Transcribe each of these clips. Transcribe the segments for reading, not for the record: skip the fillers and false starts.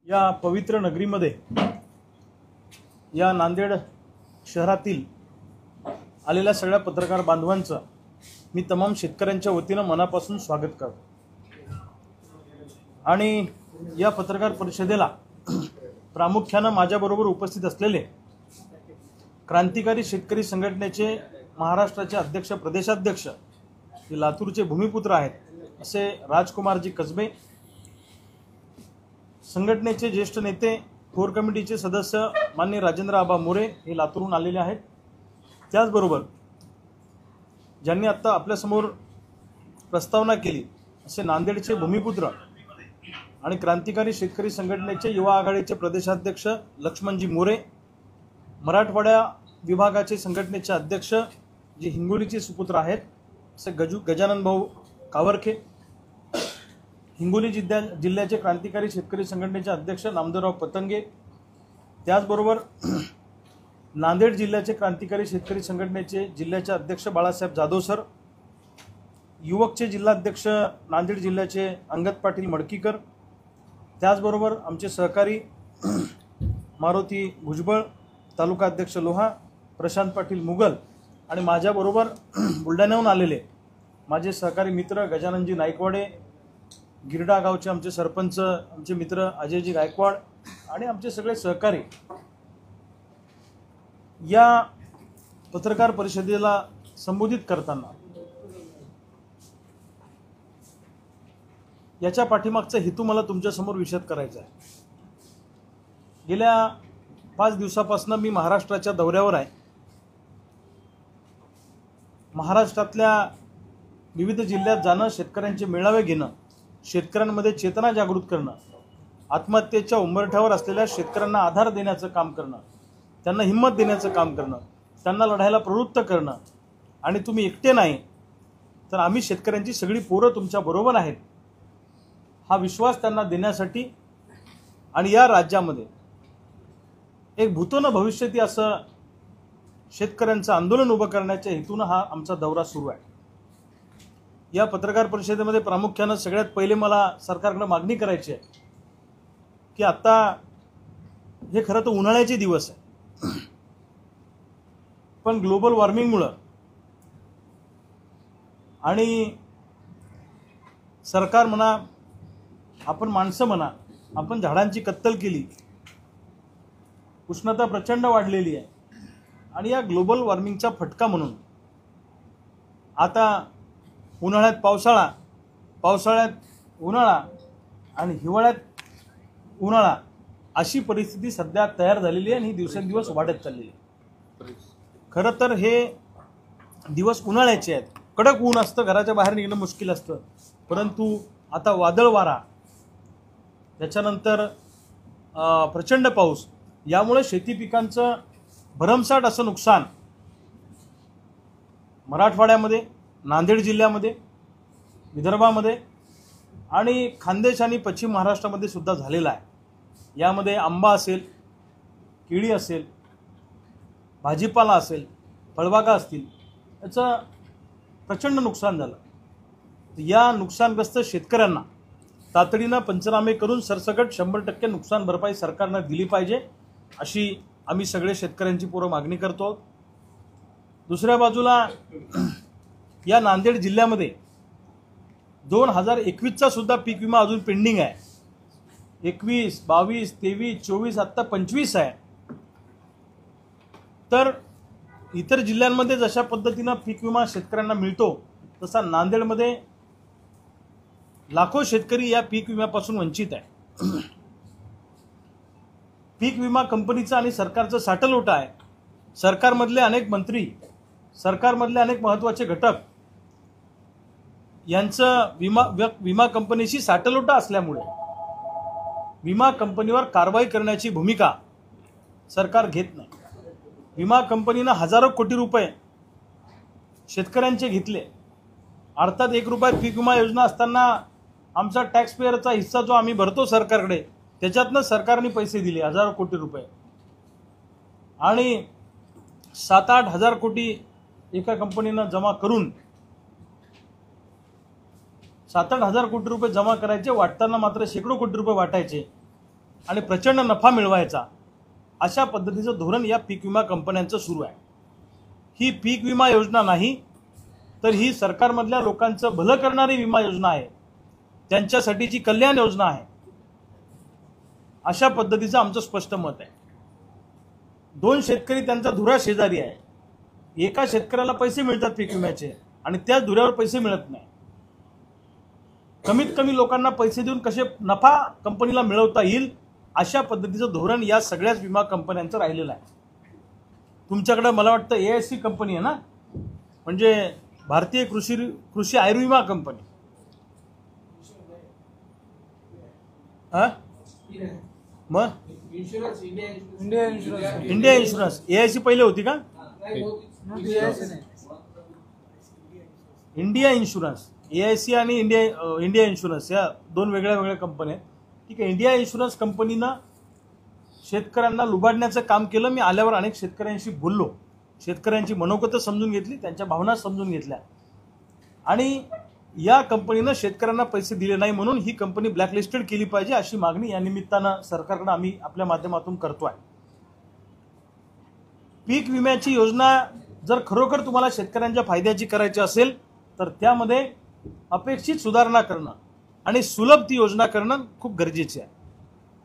या पवित्र नगरीमध्ये या नांदेड शहरातील आलेल्या सगळ्या पत्रकार बांधवांचं मी तमाम शेतकऱ्यांच्या वतीनं मनापासून स्वागत करतो। आणि या पत्रकार परिषदेला प्रामुख्याने माझ्याबरोबर उपस्थित असलेले क्रांतिकारी शेतकरी संघटनेचे महाराष्ट्राचे अध्यक्ष प्रदेशाध्यक्ष हे लातूरचे भूमिपुत्र आहेत असे राजकुमारजी कसबे, संघटनेचे ज्येष्ठ नेते कोर कमिटीचे सदस्य माननीय राजेंद्र आबा मोरे हे लातूरहून आलेले आहेत। त्याचबरोबर ज्यांनी आता आपल्यासमोर प्रस्तावना केली असे नांदेडचे भूमिपुत्र आणि क्रांतिकारी शेतकरी संघटनेचे युवा आघाडीचे प्रदेशाध्यक्ष लक्ष्मणजी मोरे, मराठवाडा विभागाचे संघटनेचे अध्यक्ष जे हिंगोलीचे सुपुत्र आहेत असे गजानन भाऊ कावरखे, हिंगोली जिल्ह्याचे क्रांतिकारी शेतकरी संघटनेचे अध्यक्ष नामदेवराव पतंगे, त्याचबरोबर नांदेड जिल्ह्याचे क्रांतिकारी शेतकरी संघटनेचे जिल्ह्याचे अध्यक्ष बाळासाहेब जाधव सर, युवकचे जिल्हाध्यक्ष नांदेड जिल्ह्याचे अंगद पाटील मडकीकर, त्याचबरोबर आमचे सहकारी मारुती भुजबळ, तालुका अध्यक्ष लोहा प्रशांत पाटील मुगल आणि माझ्याबरोबर बुलढाण्याहून आलेले माझे सहकारी मित्र गजाननजी नाईकवाडे, गिरडा गावचे आमचे सरपंच आमचे मित्र अजयजी गायकवाड आणि आमचे सगळे सहकारी या पत्रकार परिषदेला संबोधित करताना याच्या पाठीमागचा हेतू मला तुमच्यासमोर विशद करायचा आहे। गेल्या 5 दिवसापासून मी महाराष्ट्राच्या दौऱ्यावर आहे। महाराष्ट्रातल्या विविध जिल्ह्यात जाणं, शेतकऱ्यांचे मेळावे घेणं, शेतकऱ्यांमध्ये चेतना जागृत करणं, आत्महत्येच्या उंबरठ्यावर असलेल्या शेतकऱ्यांना आधार देण्याचं काम करणं, त्यांना हिंमत देण्याचं काम करणं, त्यांना लढायला प्रवृत्त करणं आणि तुम्ही एकटे नाही तर आम्ही शेतकऱ्यांची सगळी पोरं तुमच्या बरोबर आहेत हा विश्वास त्यांना देण्यासाठी आणि या राज्यामध्ये एक भूतो न भविष्यती असं शेतकऱ्यांचं आंदोलन उभं करण्याच्या हेतूनं हा आमचा दौरा सुरू आहे। या पत्रकार परिषदेमध्ये प्रामुख्याने सगळ्यात पहिले मला सरकारकडे मागणी करायची आहे की आता हे खरं तर उन्हाळ्याचे दिवस आहे, पण ग्लोबल वॉर्मिंगमुळे आणि सरकार म्हणा, आपण माणसं म्हणा, आपण झाडांची कत्तल केली, उष्णता प्रचंड वाढलेली आहे आणि या ग्लोबल वॉर्मिंगचा फटका म्हणून आता उन्हाळ्यात पावसाळा, पावसाळ्यात उन्हाळा आणि हिवाळ्यात उन्हाळा अशी परिस्थिती सध्या तयार झालेली आहे आणि ही दिवसेंदिवस वाढत चाललेली आहे। खरं तर हे दिवस उन्हाळ्याचे आहेत, कडक ऊन असतं, घराच्या बाहेर निघणं मुश्किल असतं, परंतु आता वादळ वारा, त्याच्यानंतर प्रचंड पाऊस यामुळे शेती पिकांचं भरमसाठ असं नुकसान मराठवाड्यामध्ये, नांदेड जिल्ह्यामध्ये, विदर्भामध्ये आणि खानदेश आणि पश्चिम महाराष्ट्रामध्ये सुद्धा झालेला आहे। यामध्ये आंबा असेल, केळी असेल, भाजीपाला असेल, फळबागा असतील, याचं प्रचंड नुकसान झालं। या नुकसानग्रस्त शेतकऱ्यांना तातडीनं पंचनामे करून सरसकट 100% नुकसान भरपाई सरकारनं दिली पाहिजे अशी आम्ही सगळे शेतकऱ्यांची पोरं मागणी करतो। दुसऱ्या बाजूला या नांदेड जिल्ह्यामध्ये 2021चा सुद्धा पीक विमा अजून पेंडिंग आहे। 21, 22, 23, 24 आता 25 आहे। तर इतर जिल्ह्यांमध्ये जशा पद्धतीनं पीक विमा शेतकऱ्यांना मिळतो तसा नांदेडमध्ये लाखो शेतकरी या पीक विम्यापासून वंचित आहे। पीक विमा कंपनीचा आणि सरकारचं साटलोटा आहे। सरकारमधले अनेक मंत्री, सरकारमधले अनेक महत्त्वाचे घटक यांचं विमा कंपनीशी साटलोटा असल्यामुळे विमा कंपनीवर कारवाई करण्याची भूमिका सरकार घेत नाही। विमा कंपनीनं हजारो कोटी रुपये शेतकऱ्यांचे घेतले, अर्थात 1 रुपयात पीक विमा योजना असताना आमचा टॅक्स पेअरचा हिस्सा जो आम्ही भरतो सरकारकडे त्याच्यातनं सरकारने पैसे दिले हजारो कोटी रुपये आणि 7-8 हजार कोटी एका कंपनीनं जमा करून 7-8 हजार कोटी रुपये जमा करायचे, वाटताना मात्र शेकडो कोटी रुपये वाटायचे। आणि प्रचंड नफा मिळवायचा, अशा पद्धतीचं धोरण या पीक विमा कंपन्यांचं सुरू आहे। ही पीक विमा योजना नाही, तर ही सरकारमधल्या लोकांचं भलं करणारी विमा योजना आहे, त्यांच्यासाठीची कल्याण योजना आहे, अशा पद्धतीचं आमचं स्पष्ट मत आहे। दोन शेतकरी त्यांचा धुरा शेजारी आहे, एका शेतकऱ्याला पैसे मिळतात पीक विम्याचे आणि त्याच धुऱ्यावर पैसे मिळत नाही। कमीत कमी लोकांना पैसे देऊन कसे नफा कंपनीला मिळवता येईल, अशा पद्धतीचं धोरण या सगळ्याच विमा कंपन्यांचं राहिलेलं आहे। तुमच्याकडे मला वाटतं AIC कंपनी आहे ना, म्हणजे भारतीय कृषी आयुर्विमा कंपनी, मग इंडिया इन्शुरन्स AIC पहिले होती का? इंडिया इन्शुरन्स, AIC आणि इंडिया इन्शुरन्स या दोन वेगळ्या कंपन्या आहेत। ठीक आहे, इंडिया इन्शुरन्स कंपनीनं शेतकऱ्यांना लुबाडण्याचं काम केलं। मी आल्यावर अनेक शेतकऱ्यांशी बोललो, शेतकऱ्यांची मनोगतं समजून घेतली, त्यांच्या भावना समजून घेतल्या आणि या कंपनीनं शेतकऱ्यांना पैसे दिले नाही म्हणून ही कंपनी ब्लॅकलिस्टेड केली पाहिजे, अशी मागणी या निमित्तानं सरकारकडे आम्ही आपल्या माध्यमातून करतोय। पीक विम्याची योजना जर खरोखर तुम्हाला शेतकऱ्यांच्या फायद्याची करायची असेल तर त्यामध्ये अपेक्षित सुधारणा करणं आणि सुलभ ती योजना करणं खूप गरजेचे आहे।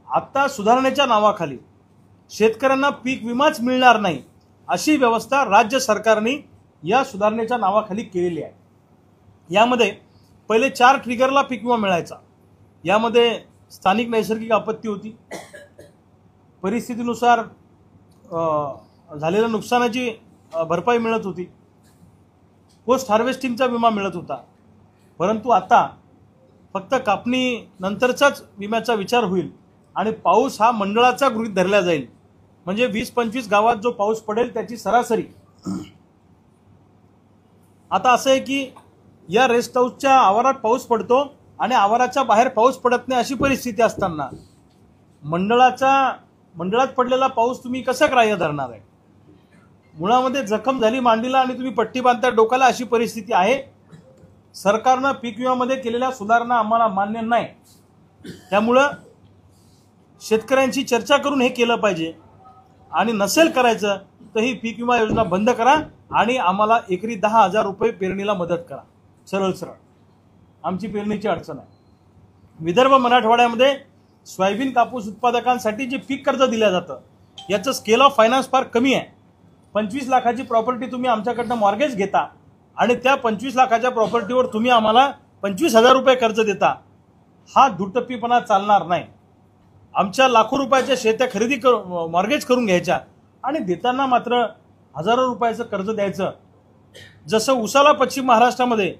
आता सुधारणेच्या नावाखाली शेतकऱ्यांना पीक विमाच मिळणार नाही अशी व्यवस्था राज्य सरकारने या सुधारणेच्या नावाखाली केलेली आहे। यामध्ये पहिले 4 ट्रिगरला पीक विमा मिळायचा, यामध्ये स्थानिक नैसर्गिक आपत्ती होती, परिस्थितीनुसार झालेल्या नुकसानाची भरपाई मिळत होती, पोस्ट हार्वेस्टिंगचा विमा मिळत होता। परंतु आता फक्त कापणी नंतरचाच विम्याचा विचार होईल आणि पाऊस हा मंडळाचा गृहीत धरला जाईल, म्हणजे 20-25 गावात जो पाऊस पडेल त्याची सरासरी। आता असं आहे की या रेस्ट हाऊसच्या आवारात पाऊस पडतो आणि आवाराच्या बाहेर पाऊस पडत नाही, अशी परिस्थिती असताना मंडळात पडलेला पाऊस तुम्ही कसा ग्राह्य धरणार आहे? मुळामध्ये जखम झाली मांडीला आणि तुम्ही पट्टी बांधता डोक्याला, अशी परिस्थिती आहे। सरकारनं पीक विम्यामध्ये केलेल्या सुधारणा आम्हाला मान्य नाही, त्यामुळं शेतकऱ्यांशी चर्चा करून हे केलं पाहिजे आणि नसेल करायचं तर ही पीक विमा योजना बंद करा आणि आम्हाला एकरी 10,000 रुपये पेरणीला मदत करा। सरळ आमची पेरणीची अडचण आहे। विदर्भ मराठवाड्यामध्ये सोयाबीन कापूस उत्पादकांसाठी जे पीक कर्ज दिलं जातं याचं स्केल ऑफ फायनान्स फार कमी आहे। 25 लाखाची प्रॉपर्टी तुम्ही आमच्याकडनं मॉर्गेज घेता आणि त्या 25 लाखाच्या प्रॉपर्टीवर तुम्ही आम्हाला 25,000 रुपये कर्ज देता, हा दुटप्पीपणा चालणार नाही। आमच्या लाखो रुपयाच्या शेत्या खरेदी मॉर्गेज करून घ्यायच्या आणि देताना मात्र हजारो रुपयाचं कर्ज द्यायचं। जसं उसाला पश्चिम महाराष्ट्रामध्ये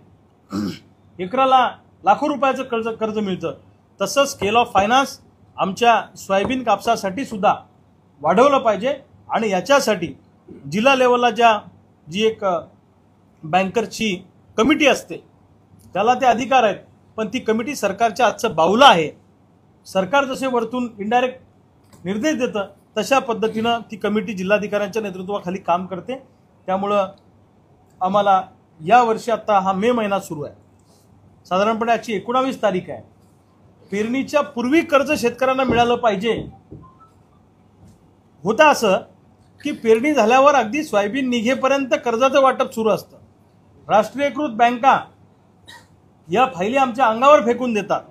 एकराला लाखो रुपयाचं कर्ज मिळतं, तसं स्केल ऑफ फायनान्स आमच्या सोयाबीन कापसासाठी सुद्धा वाढवलं पाहिजे आणि याच्यासाठी जिल्हा लेवलला जी एक बँकरची कमिटी असते त्याला ते अधिकार आहेत, पण ती कमिटी सरकारच्या आजचं बाहुलं आहे। सरकार जसे वरतून इनडायरेक्ट निर्देश देतं तशा पद्धतीनं ती कमिटी जिल्हाधिकाऱ्यांच्या नेतृत्वाखाली काम करते। त्यामुळं आम्हाला यावर्षी आता हा मे महिना सुरू आहे, साधारणपणे आजची 19 तारीख आहे, पेरणीच्या पूर्वी कर्ज शेतकऱ्यांना मिळालं पाहिजे। होतं असं की पेरणी झाल्यावर अगदी सोयाबीन निघेपर्यंत कर्जाचं वाटप सुरू असतं, राष्ट्रीयकृत बँका या फाईली आमच्या अंगावर फेकून देतात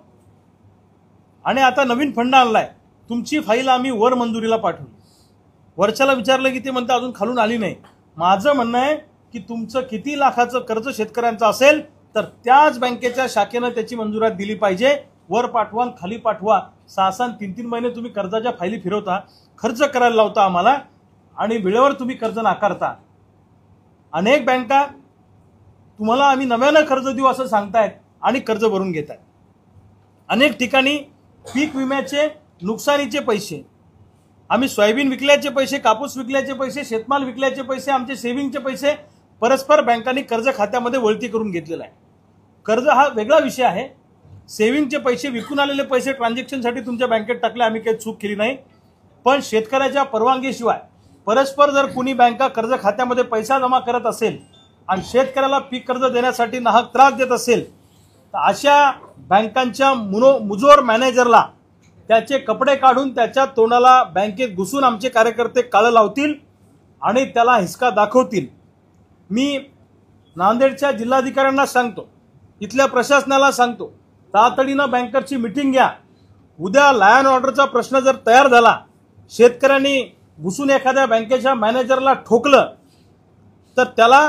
आणि आता नवीन फंड आणलाय, तुमची फाईल आम्ही वर मंजुरीला पाठवली। वरच्याला विचारलं की ते म्हणतं अजून खालून आली नाही। माझं म्हणणं आहे की तुमचं किती लाखाचं कर्ज शेतकऱ्यांचं असेल तर त्याच बँकेच्या शाखेनं त्याची मंजुरात दिली पाहिजे। वर पाठवा खाली पाठवा, 6-6 3-3 महिने तुम्ही कर्जाच्या फाईली फिरवता, खर्च करायला लावता आम्हाला आणि वेळेवर तुम्ही कर्ज नाकारता। अनेक बँका तुम्हाला आम्ही नव्यानं कर्ज देऊ असं सांगतायत आणि कर्ज भरून घेतायत। अनेक ठिकाणी पीक विम्याचे नुकसानीचे पैसे, आम्ही सोयाबीन विकल्याचे पैसे, कापूस विकल्याचे पैसे, शेतमाल विकल्याचे पैसे, आमचे सेव्हिंगचे पैसे परस्पर बँकांनी कर्ज खात्यामध्ये वळती करून घेतलेला आहे। कर्ज हा वेगळा विषय आहे, सेव्हिंगचे पैसे, विकून आलेले पैसे ट्रान्झॅक्शनसाठी तुमच्या बँकेत टाकले, आम्ही काही चूक केली नाही, पण शेतकऱ्याच्या परवानगीशिवाय परस्पर जर कुणी बँका कर्ज खात्यामध्ये पैसा जमा करत असेल आणि शेतकऱ्याला पीक कर्ज देण्यासाठी नाहक त्रास देत असेल तर अशा बँकांच्या मुजोर मॅनेजरला त्याचे कपडे काढून त्याच्या तोंडाला बँकेत घुसून आमचे कार्यकर्ते काळं लावतील आणि त्याला हिसका दाखवतील। मी नांदेडच्या जिल्हाधिकाऱ्यांना सांगतो, इथल्या प्रशासनाला सांगतो, तातडीनं बँकरची मीटिंग घ्या। उद्या लायन ऑर्डरचा प्रश्न जर तयार झाला, शेतकऱ्यांनी घुसून एखाद्या बँकेच्या मॅनेजरला ठोकलं तर त्याला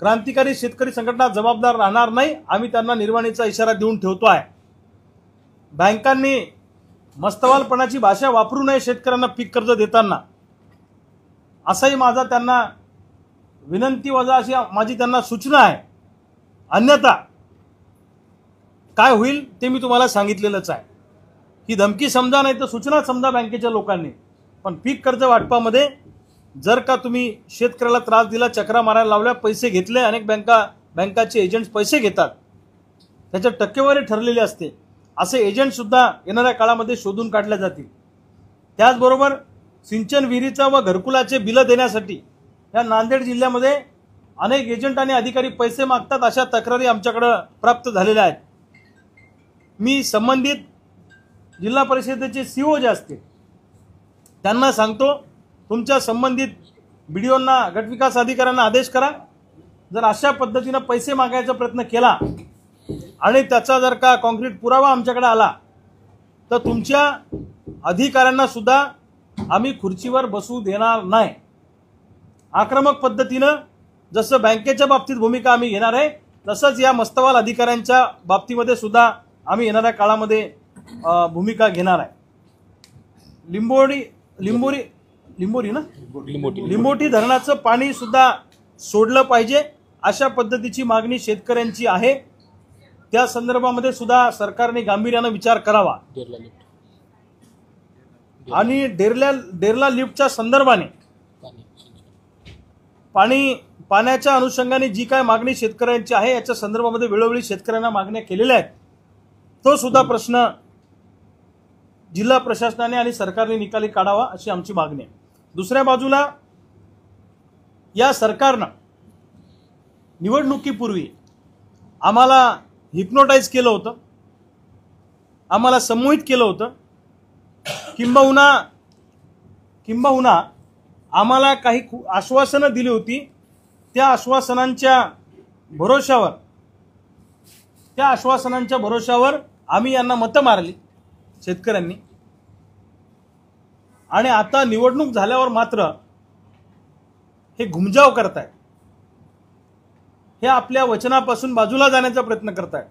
क्रांतिकारी शेतकरी संघटना जबाबदार राहणार नाही। आम्ही त्यांना निर्वाणीचा इशारा देऊन ठेवतो आहे। बँकांनी मस्तवालपणाची भाषा वापरू नये शेतकऱ्यांना पीक कर्ज देताना, असाही माझा त्यांना विनंती वजा अशी माझी त्यांना सूचना आहे। अन्यथा काय होईल ते मी तुम्हाला सांगितलेलंच आहे। ही धमकी समजा नाही तर सूचना समजा बँकेच्या लोकांनी, पण पीक कर्ज वाटपामध्ये जर का तुम्ही शेतकऱ्याला त्रास दिला, चक्रा मारायला लावल्या, पैसे घेतले, अनेक बँकाचे एजंट्स पैसे घेतात, त्याच्या टक्केवारी ठरलेली असते, असे एजंट सुद्धा येणाऱ्या काळामध्ये शोधून काढले जातील। त्याचबरोबर सिंचन विहिरीचा व घरकुलाचे बिल देण्यासाठी या नांदेड जिल्ह्यामध्ये अनेक एजंट आणि अधिकारी पैसे मागतात, अशा तक्रारी आमच्याकडे प्राप्त झालेल्या आहेत। मी संबंधित जिल्हा परिषदेचे सीओ जे असतील त्यांना सांगतो, तुमच्या संबंधित बीडीओंना, गटविकास अधिकाऱ्यांना आदेश करा, जर अशा पद्धतीने पैसे मागायचा प्रयत्न केला आणि त्याचा जर का कॉन्क्रीट पुरावा आमच्याकडे आला तर तुमच्या अधिकाऱ्यांना सुद्धा आम्ही खुर्चीवर बसू देणार नाही। आक्रमक पद्धतीनं जसं बँकेच्या बाबतीत भूमिका आम्ही घेणार आहे, तसंच या मस्तवाल अधिकाऱ्यांच्या बाबतीमध्ये सुद्धा आम्ही येणाऱ्या काळामध्ये भूमिका घेणार आहे। लिंबोटी धरणाचं पाणी सुद्धा सोडलं पाहिजे, अशा पद्धतीची मागणी शेतकऱ्यांची आहे। त्या संदर्भामध्ये सुद्धा सरकारने गांभीर्याने विचार करावा आणि डेरला लिफ्टच्या संदर्भाने पाण्याच्या अनुषंगाने जी काय मागणी शेतकऱ्यांची आहे याच्या संदर्भामध्ये वेळोवेळी शेतकऱ्यांना मागण्या केलेल्या आहेत, तो सुद्धा प्रश्न जिल्हा प्रशासनाने आणि सरकारने निकाली काढावा अशी आमची मागणी आहे। दुसऱ्या बाजूला या सरकारनं निवडणुकीपूर्वी आम्हाला हिप्नोटाइज केलं होतं, आम्हाला सम्मोहित केलं होतं, किंबहुना आम्हाला काही आश्वासनं दिली होती। त्या आश्वासनांच्या भरोशावर आम्ही यांना मतं मारली शेतकऱ्यांनी, आणि आता निवडणूक झाल्यावर मात्र हे घुमजाव करतायत, हे आपल्या वचनापासून बाजूला जाण्याचा प्रयत्न करतायत।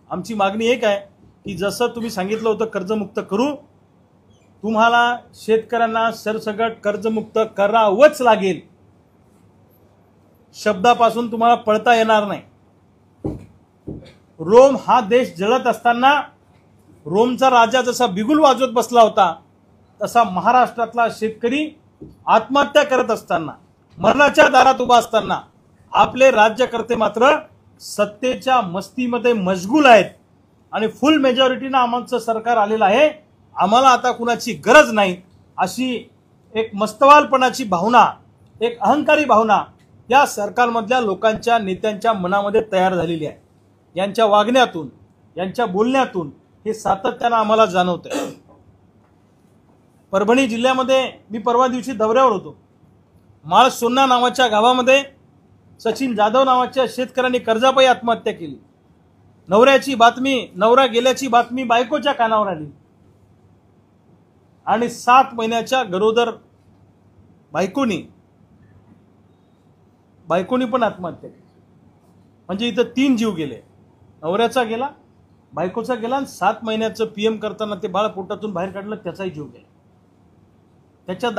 आमची मागणी एक आहे की जसं तुम्ही सांगितलं होतं कर्जमुक्त करू, तुम्हाला शेतकऱ्यांना सरसकट कर्जमुक्त करावंच लागेल, शब्दापासून तुम्हाला पळता येणार नाही। रोम हा देश जळत असताना, रोमचा राजा जसा बिगुल वाजवत बसला होता, तसा महाराष्ट्रातला शेतकरी आत्महत्या करत असताना, मरणाच्या दारात उभा असताना आपले राज्यकर्ते मात्र सत्तेच्या मस्तीमध्ये मशगूल आहेत आणि फुल मेजॉरिटीनं आमचं सरकार आलेलं आहे, आम्हाला आता कुणाची गरज नाही, अशी एक मस्तवालपणाची भावना, एक अहंकारी भावना या सरकारमधल्या लोकांच्या, नेत्यांच्या मनामध्ये तयार झालेली आहे। यांच्या वागण्यातून, यांच्या बोलण्यातून हे सातत्यानं आम्हाला जाणवतंय। परभणी जिल्ह्यामध्ये मी परवा दिवशी दौऱ्यावर होतो। माळसोन्ना नावाच्या गावामध्ये सचिन जाधव नावाच्या शेतकऱ्यांनी कर्जापायी आत्महत्या केली। नवरा गेल्याची बातमी बायकोच्या कानावर आली आणि 7 महिन्याच्या गरोदर बायकोनी पण आत्महत्या केली। म्हणजे इथं 3 जीव गेले, नवऱ्याचा गेला, बायकोचा गेला आणि 7 महिन्याचं पीएम करताना ते बाळ पोटातून बाहेर काढलं, त्याचाही जीव गेला। त्यांच्या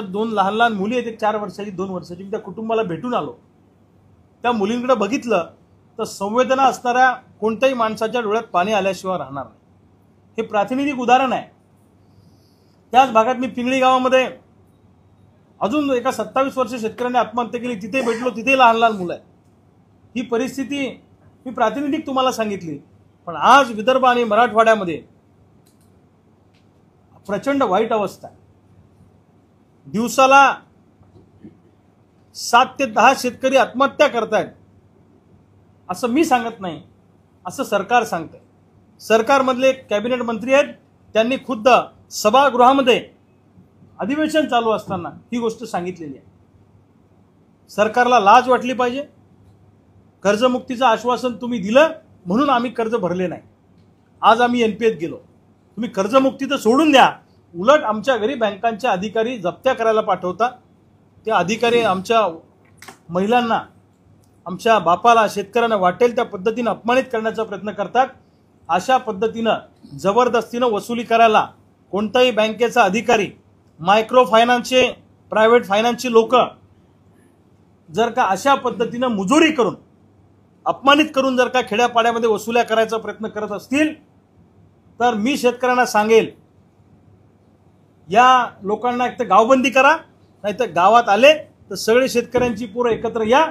2 लहान मुली आहेत, एक 4 वर्षाची, 2 वर्षाची। मी त्या कुटुंबाला भेटून आलो, त्या मुलींकडे बघितलं तर संवेदना असणाऱ्या कोणत्याही माणसाच्या डोळ्यात पाणी आल्याशिवाय राहणार नाही। हे प्रातिनिधिक उदाहरण आहे। त्याच भागात मी पिंगळी गावामध्ये अजून एका 27 वर्ष शेतकऱ्यांनी आत्महत्या केली, तिथे भेटलो, तिथे लहान मुलं आहेत। ही परिस्थिती मी प्रातिनिधिक तुम्हाला सांगितली, पण आज विदर्भ आणि मराठवाड्यामध्ये प्रचंड वाईट अवस्था आहे। दिवसाला 7 ते 10 शेतकरी आत्महत्या करतायत, असं मी सांगत नाही, असं सरकार सांगतंय। सरकारमधले कॅबिनेट मंत्री आहेत, त्यांनी खुद्द सभागृहामध्ये अधिवेशन चालू असताना ही गोष्ट सांगितलेली आहे। सरकारला लाज वाटली पाहिजे। कर्जमुक्तीचं आश्वासन तुम्ही दिलं म्हणून आम्ही कर्ज भरले नाही, आज आम्ही एनपीएत गेलो। तुम्ही कर्जमुक्ती तर सोडून द्या, उलट आमच्या घरी बँकांचे अधिकारी जप्त्या करायला पाठवता। ते अधिकारी आमच्या महिलांना, आमच्या बापाला, शेतकऱ्यांना वाटेल त्या पद्धतीने अपमानित करण्याचा प्रयत्न करतात। अशा पद्धतीनं जबरदस्तीनं वसुली करायला कोणताही बँकेचा अधिकारी, मायक्रो फायनान्सचे, प्रायव्हेट फायनान्सचे लोक जर का अशा पद्धतीनं मुजोरी करून, अपमानित करून जर का खेड्यापाड्यामध्ये वसुल्या करायचा प्रयत्न करत असतील तर मी शेतकऱ्यांना सांगेल, या लोकांना एक तर गावबंदी करा, नाहीतर गावात आले तर सगळे शेतकऱ्यांची पोरं एकत्र या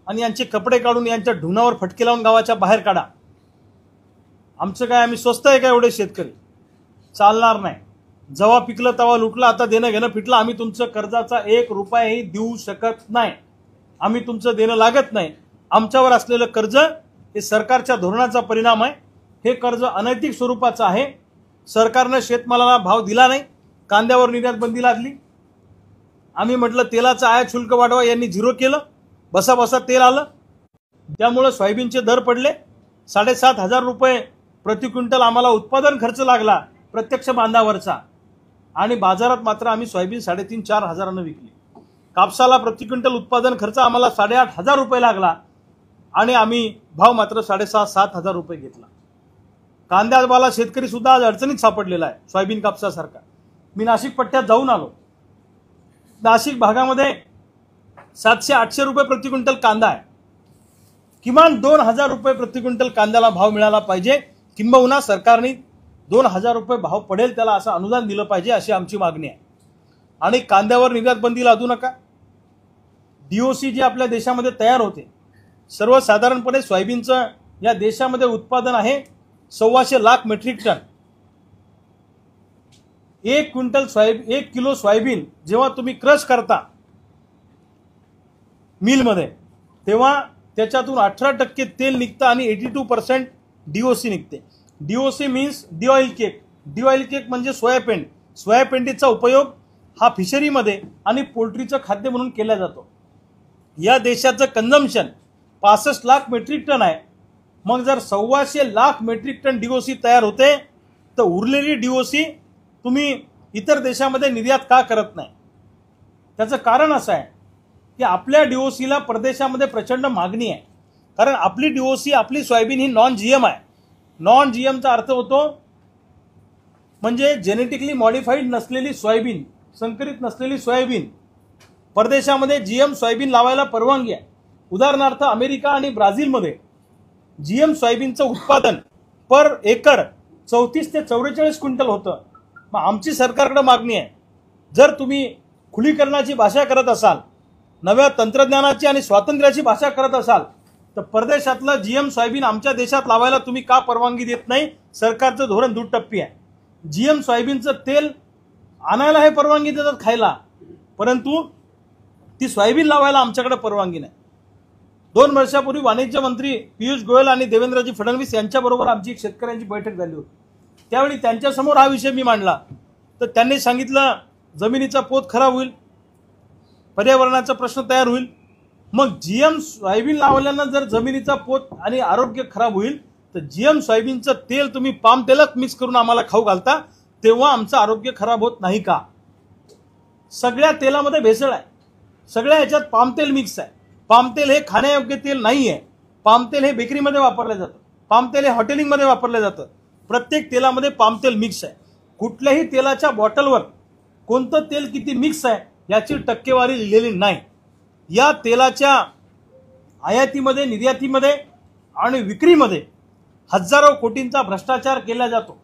आणि यांचे कपडे काढून यांच्या ढुनावर फटके लावून गावाच्या बाहेर काढा। आमचं काय, आम्ही स्वस्त आहे का एवढे शेतकरी? चालणार नाही। जेव्हा पिकलं तेव्हा लुटलं, आता देणं घेणं फिटलं। आम्ही तुमचं कर्जाचा 1 रुपयाही देऊ शकत नाही, आम्ही तुमचं देणं लागत नाही। आमच्यावर असलेलं कर्ज हे सरकारच्या धोरणाचा परिणाम आहे। हे कर्ज अनैतिक स्वरूपाचं आहे। सरकारने शेतमालाला भाव दिला नाही, कांद्यावर निर्यात बंदी लागली। आम्ही म्हटलं तेलाचं आयात शुल्क वाढवा, यांनी झिरो केलं, बसा बसा तेल आलं। त्यामुळे सोयाबीनचे दर पडले। 7,500 रुपये प्रति क्विंटल आम्हाला उत्पादन खर्च लागला प्रत्यक्ष बांधावरचा, आणि बाजारात मात्र आम्ही सोयाबीन 3,500-4 हजारांना विकली। कापसाला प्रति क्विंटल उत्पादन खर्च आम्हाला 8,500 रुपये लागला आणि आम्ही भाव मात्र 6,500-7 हजार रुपये घेतला। कांद्यावाला शेतकरी सुद्धा आज अडचणीत सापडलेला आहे सोयाबीन कापसासारखा। मी नाशिक पट्ट्यात जाऊन आलो। नाशिक भागामध्ये 700-800 रुपये प्रति क्विंटल कांदा आहे। किमान 2,000 रुपये प्रति क्विंटल कांद्याला भाव मिळाला पाहिजे, किंबहुना सरकारने 2,000 रुपये भाव पडेल त्याला असं अनुदान दिलं पाहिजे, अशी आमची मागणी आहे। आणि कांद्यावर निर्यात बंदी लादू नका। डीओसी जे आपल्या देशामध्ये तयार होते, सर्वसाधारणपणे सोयाबीनचं या देशामध्ये उत्पादन आहे 1.25 lakh metric ton. 1 kilo soybean जेव्हा तुम्ही क्रश करता मिलमध्ये, तेव्हा त्याच्यातून 18% तेल निघतं आणि 82% डीओसी निघते। DOC means D oil cake. D oil cake म्हणजे सोयापेंड। सोयापेंडीचा उपयोग हा फिशरीमध्ये आणि पोल्ट्रीचं खाद्य म्हणून केला जातो। या देशाचं कन्झम्पशन 65 लाख मेट्रिक टन आहे। मग जर 1.25 लाख मेट्रिक टन डीओसी तयार होते तर उरलेली डीओसी तुम्ही इतर देशामध्ये निर्यात का करत नाही? त्याचं कारण असं आहे की आपल्या डीओसीला परदेशामध्ये प्रचंड मागणी आहे। कारण आपली डीओसी, आपली सोयाबीन ही नॉन जीएम आहे। नॉन जीएमचा अर्थ होतो म्हणजे जेनेटिकली मॉडिफाईड नसलेली सोयाबीन, संकरित नसलेली सोयाबीन। परदेशामध्ये जीएम सोयाबीन लावायला परवानगी आहे। उदाहरणार्थ अमेरिका आणि ब्राझीलमध्ये जीएम सोयाबीनचं उत्पादन पर एकर 34 ते 44 क्विंटल होतं। मग आमची सरकारकडे मागणी आहे, जर तुम्ही खुलीकरणाची भाषा करत असाल, नव्या तंत्रज्ञानाची आणि स्वातंत्र्याची भाषा करत असाल, तर परदेशातलं जीएम सोयाबीन आमच्या देशात लावायला तुम्ही का परवानगी देत नाही? सरकारचं धोरण दुटप्पी आहे। जीएम सोयाबीनचं तेल आणायला हे परवानगी देतात खायला, परंतु ती सोयाबीन लावायला आमच्याकडे परवानगी नाही। 2 वर्षापूर्वी वाणिज्य मंत्री पियुष गोयल आणि देवेंद्रजी फडणवीस यांच्याबरोबर आमची एक शेतकऱ्यांची बैठक झाली होती। त्यावेळी त्यांच्यासमोर हा विषय मी मांडला, तर त्यांनी सांगितलं जमिनीचा पोत खराब होईल, पर्यावरणाचा प्रश्न तयार होईल। मग जीएम सोयाबीन लावल्यानं जर जमिनीचा पोत आणि आरोग्य खराब होईल, तर जीएम सोयाबीनचं तेल तुम्ही पाम तेलात मिक्स करून आम्हाला खाऊ घालता, तेव्हा आमचं आरोग्य खराब होत नाही का? सगळ्या तेलामध्ये भेसळ आहे, सगळ्या ह्याच्यात पाम तेल मिक्स आहे। पाम तेल हे खाण्यायोग्य तेल नाही आहे। पाम तेल हे बेकरीमध्ये वापरलं जातं, पाम तेल हे हॉटेलिंगमध्ये वापरलं जातं। प्रत्येक तेलामध्ये पाम तेल मिक्स आहे। कुठल्याही तेलाच्या बॉटलवर कोणतं तेल किती मिक्स आहे याची टक्केवारी लिहिलेली नाही। या तेलाच्या आयातीमध्ये, निर्यातीमध्ये आणि विक्रीमध्ये हजारो कोटींचा भ्रष्टाचार केला जातो।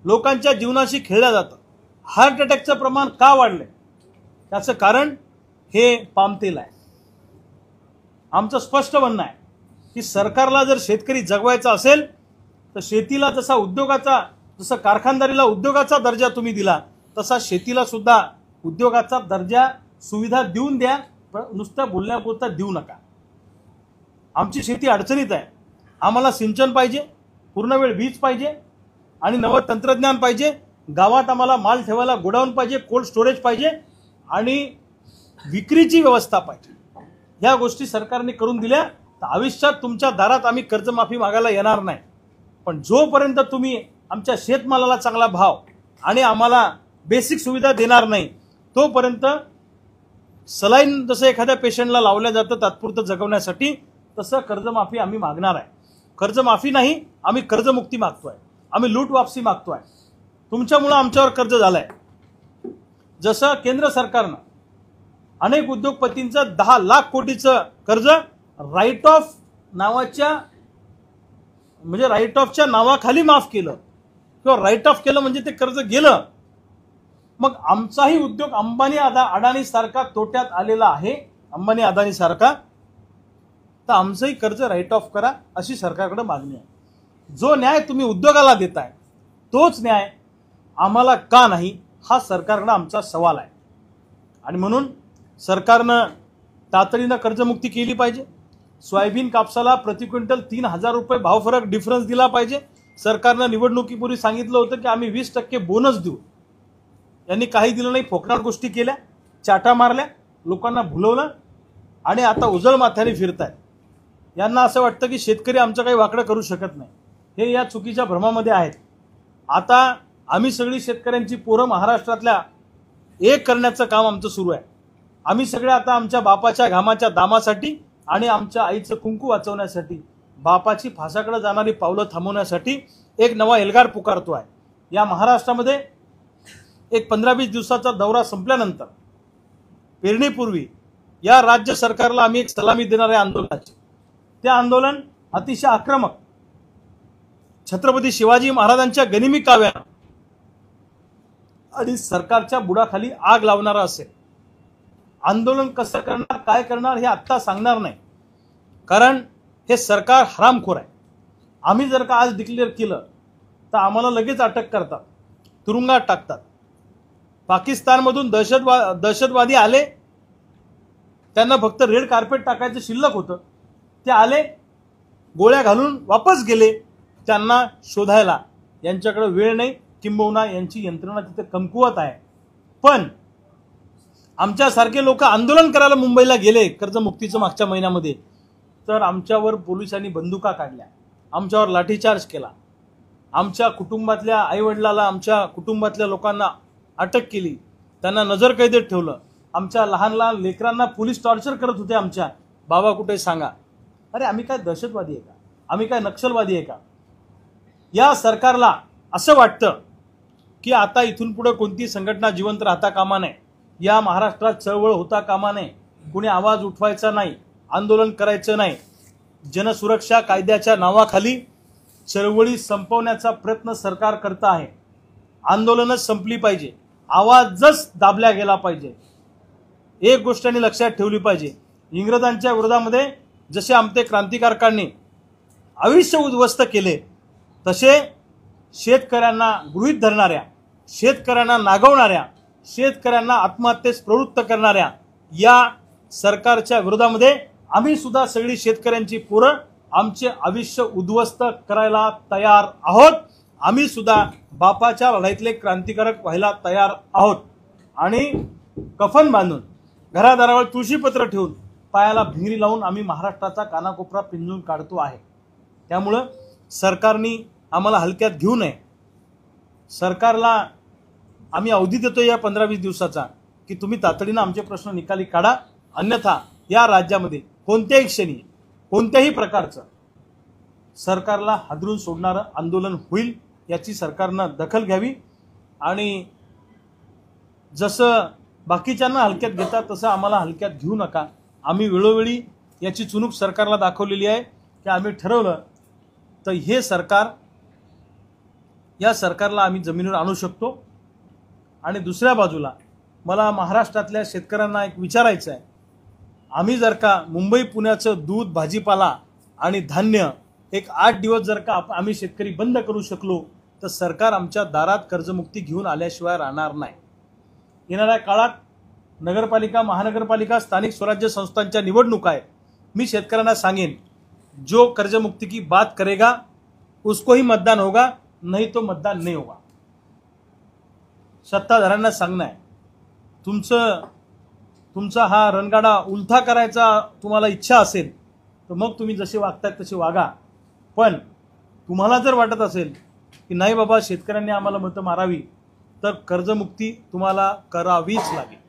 लोकांच्या जीवनाशी खेळलं जातं। हार्ट अटॅकचं प्रमाण का वाढलंय? त्याचं कारण हे पाम तेल आहे। आमचं स्पष्ट म्हणणं आहे की सरकारला जर शेतकरी जगवायचा असेल तर शेतीला जसा कारखानदारीला उद्योगाचा दर्जा तुम्ही दिला, तसा शेतीला सुद्धा उद्योगाचा दर्जा, सुविधा देऊन द्या, नुसतं बोलण्यापुरता देऊ नका। आमची शेती अडचणीत आहे। आम्हाला सिंचन पाहिजे, पूर्णवेळ वीज पाहिजे आणि नवं तंत्रज्ञान पाहिजे, गावात आम्हाला माल ठेवायला गोडाऊन पाहिजे, कोल्ड स्टोरेज पाहिजे आणि विक्रीची व्यवस्था पाहिजे. या गोष्टी सरकारने करून दिल्या तर आयुष्यात तुमच्या दारात आम्ही कर्जमाफी मागायला येणार नाही. पण जोपर्यंत तुम्ही आमच्या शेतमालाला चांगला भाव आणि आम्हाला बेसिक सुविधा देणार नाही तोपर्यंत सलाईन जसं एखाद्या पेशंटला लावलं जातं तात्पुरतं जगवण्यासाठी तसं कर्जमाफी आम्ही मागणार आहे. कर्जमाफी नाही, आम्ही कर्जमुक्ती मागतोय, आम्ही लूट वापसी मागतोय. तुमच्यामुळे आमच्यावर कर्ज झालंय. जसं केंद्र सरकारनं अनेक उद्योगपतींचं 10 लाख कोटीचं कर्ज राईट ऑफ नावाच्या म्हणजे राईट ऑफच्या नावाखाली माफ केलं किंवा राईट ऑफ केलं म्हणजे ते कर्ज गेलं. मग आमचाही उद्योग अंबानी अडाणी सारखा तोट्यात आलेला आहे, अंबानी अदानी सारखा, तर आमचंही कर्ज राईट ऑफ करा अशी सरकारकडे मागणी आहे. जो न्याय तुम्ही उद्योगाला देताय तोच न्याय आम्हाला का नाही हा सरकारकडे आमचा सवाल आहे. आणि म्हणून सरकारनं तातडीनं कर्जमुक्ती केली पाहिजे. सोयाबीन कापसाला प्रति क्विंटल 3,000 रुपये भाव फरक डिफरन्स दिला पाहिजे. सरकारनं निवडणुकीपूर्वी सांगितलं होतं की आम्ही 20% बोनस देऊ. यांनी काही दिलं नाही, फोकराट गोष्टी केल्या, चाटा मारल्या, लोकांना भुलवलं आणि आता उजळ माथ्याने फिरतायत. यांना असं वाटतं की शेतकरी आमचं काही वाकडं करू शकत नाही. हे या चुकीच्या भ्रमामध्ये आहेत. आता आम्ही सगळी शेतकऱ्यांची पोरं महाराष्ट्रातल्या एक करण्याचं काम आमचं सुरू आहे. आम्ही सगळे आता आमच्या बापाच्या घामाच्या दामासाठी आणि आमच्या आईचं कुंकू वाचवण्यासाठी, बापाची फासाकडे जाणारी पावलं थांबवण्यासाठी एक नवा एल्गार पुकारतो आहे. या महाराष्ट्रामध्ये एक 15-20 दिवसाचा दौरा संपल्यानंतर पेरणीपूर्वी या राज्य सरकारला आम्ही एक सलामी देणार आहे आंदोलनाची. ते आंदोलन अतिशय आक्रमक छत्रपती शिवाजी महाराजांच्या गनिमी काव्यानं आणि सरकारच्या बुडाखाली आग लावणारा असेल. आंदोलन कसं करणार, काय करणार हे आत्ता सांगणार नाही, कारण हे सरकार हरामखोर आहे. आम्ही जर का आज डिक्लेअर केलं तर आम्हाला लगेच अटक करतात, तुरुंगात टाकतात. पाकिस्तानमधून दहशतवादी आले, त्यांना फक्त रेड कार्पेट टाकायचं शिल्लक होतं. ते आले, गोळ्या घालून वापस गेले. त्यांना शोधायला यांच्याकडे वेळ नाही, किंबहुना यांची यंत्रणा तिथे कमकुवत आहे. पण आमच्यासारखे लोक आंदोलन करायला मुंबईला गेले कर्जमुक्तीचं मागच्या महिन्यामध्ये, तर आमच्यावर पोलिसांनी बंदुका काढल्या, आमच्यावर लाठीचार्ज केला, आमच्या कुटुंबातल्या आईवडिलाला, आमच्या कुटुंबातल्या लोकांना अटक केली, त्यांना नजरकैदेत ठेवलं. आमच्या लहान लहान लेकरांना पोलीस टॉर्चर करत होते. आमच्या बाबा कुठे सांगा. अरे आम्ही काय दहशतवादी आहे का? आम्ही काय नक्षलवादी आहे का? या सरकारला असं वाटतं की आता इथून पुढे कोणती संघटना जिवंत राहता कामा नये, या महाराष्ट्रात चळवळ होता कामा नये, कुणी आवाज उठवायचा नाही, आंदोलन करायचं नाही. जनसुरक्षा कायद्याच्या नावाखाली चळवळी संपवण्याचा प्रयत्न सरकार करत आहे. आंदोलनच संपली पाहिजे, आवाजच दाबल्या गेला पाहिजे. एक गोष्टनी लक्षात ठेवली पाहिजे, इंग्रजांच्या विरोधामध्ये जसे आमचे क्रांतिकारकांनी आयुष्य उद्ध्वस्त केले, तसे शेतकऱ्यांना गृहीत धरणाऱ्या, शेतकऱ्यांना नागवणाऱ्या, शेतकऱ्यांना आत्महत्येस प्रवृत्त करणाऱ्या या सरकारच्या विरोधामध्ये आम्ही सुद्धा सगळी शेतकऱ्यांची पोरं आमचे आयुष्य उद्ध्वस्त करायला तयार आहोत. आम्ही सुद्धा बापाच्या लढाईतले क्रांतिकारक व्हायला तयार आहोत. आणि कफन बांधून, घरादारावर तुळशीपत्र ठेवून, पायाला भिंगरी लावून आम्ही महाराष्ट्राचा कानाकोपरा पिंजून काढतो आहे. त्यामुळं सरकारने आम्हाला हलक्यात घेऊ नये. सरकारला आम्ही अवधी देतो या 15-20 दिवसाचा की तुम्ही तातडीनं आमचे प्रश्न निकाली काढा, अन्यथा या राज्यामध्ये कोणत्याही क्षणी कोणत्याही प्रकारचं सरकारला हादरून सोडणारं आंदोलन होईल. याची सरकारनं दखल घ्यावी. आणि जसं बाकीच्यांना हलक्यात घेतात तसं आम्हाला हलक्यात घेऊ नका. आम्ही वेळोवेळी याची चुणूक सरकारला दाखवलेली आहे की आम्ही ठरवलं तर हे सरकार, या सरकारला आम्ही जमिनीवर आणू शकतो. आणि दुसऱ्या बाजूला मला महाराष्ट्रातल्या शेतकऱ्यांना एक विचारायचं आहे, आम्ही जर का मुंबई पुण्याचं दूध, भाजीपाला आणि धान्य एक 8 दिवस जर का आम्ही शेतकरी बंद करू शकलो तर सरकार आमच्या दारात कर्जमुक्ती घेऊन आल्याशिवाय राहणार नाही. येणाऱ्या काळात नगरपालिका, महानगरपालिका, स्थानिक स्वराज्य संस्थांच्या निवडणुका आहेत. मी शेतकऱ्यांना सांगेन, जो कर्जमुक्ती की बात करेगा उसको ही मतदान होगा, नहीं तो मतदान नहीं होगा. सत्ताधाऱ्यांना सांगणं आहे, तुमचा हा रणगाडा उलथा करायचा तुम्हाला इच्छा असेल तर मग तुम्ही जसे वागताय तसे वागा. पण तुम्हाला जर वाटत असेल की नाही बाबा शेतकऱ्यांनी आम्हाला मतं मारावी, तर कर्जमुक्ती तुम्हाला करावीच लागेल.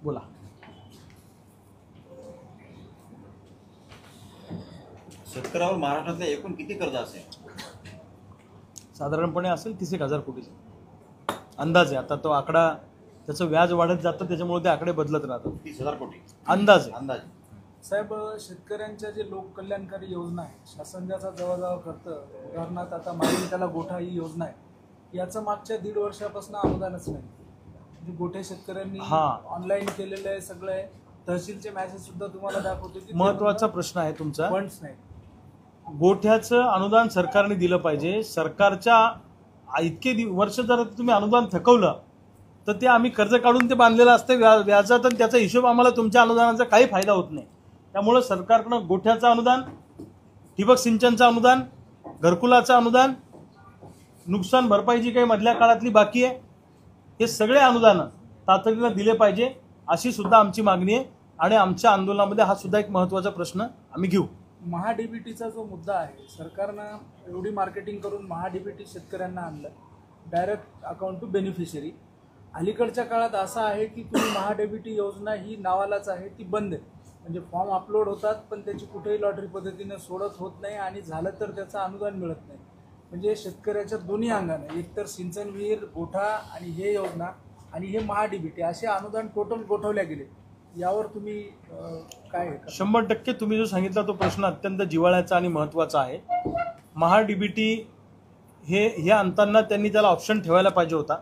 बोला. शेतकऱ्यावर महाराष्ट्रातले एकूण किती कर्ज असेल? साधारणपणे असेल 30,000 कोटीचा अंदाज आहे. आता तो आकडा त्याचं व्याज वाढत जातं, त्याच्यामुळे ते आकडे बदलत राहतात. 30,000 कोटी अंदाज आहे. अंदाज. साहेब, शेतकऱ्यांच्या जे लोककल्याणकारी योजना आहे, शासन ज्याचा जवळजवळ करतं, उदाहरणार्थ आता मागील त्याला गोठा ही योजना आहे, याचं मागच्या 1.5 वर्षापासून अनुदानच नाही. म्हणजे गोठे शेतकऱ्यांनी ऑनलाईन केलेलं आहे, सगळं आहे. तहसीलचे मॅसेज सुद्धा तुम्हाला दाखवतो की महत्वाचा प्रश्न आहे तुमचा. फंड्स नाही. गोठ्याचं अनुदान सरकारने दिलं पाहिजे. सरकारच्या इतके वर्ष जर तुम्ही अनुदान थकवलं तर ते आम्ही कर्ज काढून ते बांधलेलं असतं व्याजात, आणि त्याचा हिशोब आम्हाला तुमच्या अनुदानाचा काही फायदा होत नाही. त्यामुळे सरकारकडं गोठ्याचं अनुदान, ठिबक सिंचनचं अनुदान, घरकुलाचं अनुदान, नुकसान भरपाई जी काही मधल्या काळातली बाकी आहे, हे सगळे अनुदान तातडीनं दिले पाहिजे अशी सुद्धा आमची मागणी आहे. आणि आमच्या आंदोलनामध्ये हा सुद्धा एक महत्त्वाचा प्रश्न आम्ही घेऊ. महाडीबीटीचा जो मुद्दा आहे, सरकारनं एवढी मार्केटिंग करून महाडीबीटी शेतकऱ्यांना आणलं, डायरेक्ट अकाउंट टू बेनिफिशरी. अलीकडच्या काळात असं आहे की तुम्ही महाडीबीटी योजना ही नावालाच आहे, ती बंद आहे. म्हणजे फॉर्म अपलोड होतात पण त्याची कुठेही लॉटरी पद्धतीने सोडत होत नाही, आणि झालं तर त्याचं अनुदान मिळत नाही. म्हणजे शेतकऱ्याच्या दोन्ही अंगाने, एकतर सिंचन विहीर, गोठा आणि हे योजना आणि हे महाडीबीटी असे अनुदान टोटल गोठवल्या गेले. यावर तुम्ही काय? 100% तुम्ही जो सांगितला तो प्रश्न अत्यंत जिव्हाळ्याचा आणि महत्त्वाचा आहे. महाडीबीटी हे आणताना त्यांनी त्याला ऑप्शन ठेवायला पाहिजे होता.